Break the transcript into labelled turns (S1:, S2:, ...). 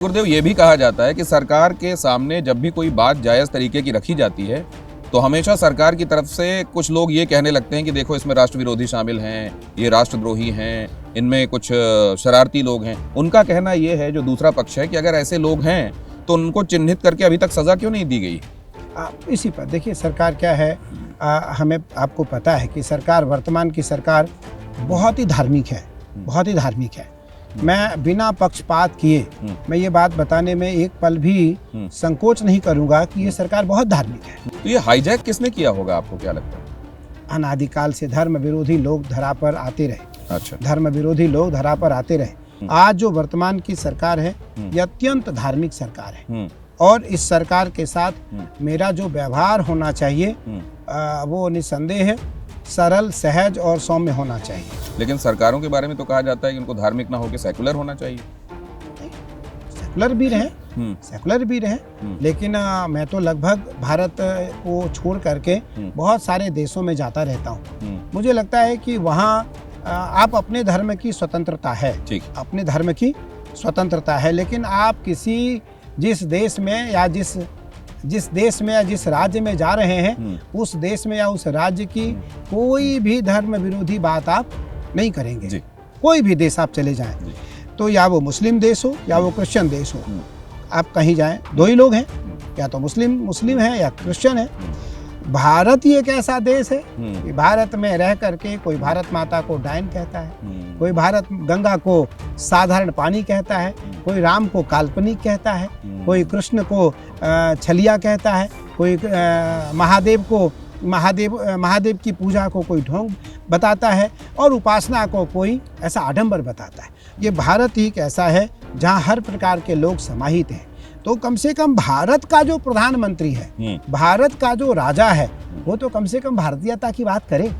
S1: गुरुदेव, ये भी कहा जाता है कि सरकार के सामने जब भी कोई बात जायज़ तरीके की रखी जाती है तो हमेशा सरकार की तरफ से कुछ लोग ये कहने लगते हैं कि देखो इसमें राष्ट्र विरोधी शामिल हैं, ये राष्ट्रद्रोही हैं, इनमें कुछ शरारती लोग हैं। उनका कहना ये है, जो दूसरा पक्ष है, कि अगर ऐसे लोग हैं तो उनको चिन्हित करके अभी तक सज़ा क्यों नहीं दी गई?
S2: इसी पर देखिए सरकार क्या है। हमें आपको पता है कि सरकार, वर्तमान की सरकार बहुत ही धार्मिक है, बहुत ही धार्मिक है। मैं बिना पक्षपात किए मैं ये बात बताने में एक पल भी संकोच नहीं करूंगा कि ये सरकार बहुत धार्मिक है।
S1: तो ये हाईजैक किसने किया होगा, आपको क्या लगता है?
S2: अनादिकाल से धर्म विरोधी लोग धरा पर आते रहे।
S1: अच्छा।
S2: धर्म विरोधी लोग धरा पर आते रहे। आज जो वर्तमान की सरकार है ये अत्यंत धार्मिक सरकार है और इस सरकार के साथ मेरा जो व्यवहार होना चाहिए वो निस्संदेह है, सरल, सहज और सौम्य होना चाहिए।
S1: लेकिन सरकारों के बारे में तो कहा जाता है कि उनको धार्मिक ना होकर सेकुलर होना चाहिए।
S2: सेकुलर भी रहे, सेकुलर भी रहे, लेकिन मैं तो लगभग भारत को छोड़ करके बहुत सारे देशों में जाता रहता हूँ। मुझे लगता है कि वहाँ आप अपने धर्म की स्वतंत्रता है, अपने धर्म की स्वतंत्रता है, लेकिन आप किसी जिस देश में या जिस देश में या जिस राज्य में जा रहे हैं उस देश में या उस राज्य की कोई भी धर्म विरोधी बात आप नहीं करेंगे। कोई भी देश आप चले जाएं, तो या वो मुस्लिम देश हो या वो क्रिश्चियन देश हो, आप कहीं जाएं, दो ही लोग हैं, या तो मुस्लिम है या क्रिश्चियन है। भारत ही एक ऐसा देश है कि भारत में रह करके कोई भारत माता को डायन कहता है, कोई भारत गंगा को साधारण पानी कहता है, कोई राम को काल्पनिक कहता है, कोई कृष्ण को छलिया कहता है, कोई महादेव की पूजा को कोई ढोंग बताता है और उपासना को कोई ऐसा आडंबर बताता है। ये भारत ही एक ऐसा है जहाँ हर प्रकार के लोग समाहित हैं। तो कम से कम भारत का जो प्रधानमंत्री है, भारत का जो राजा है, वो तो कम से कम भारतीयता की बात करे।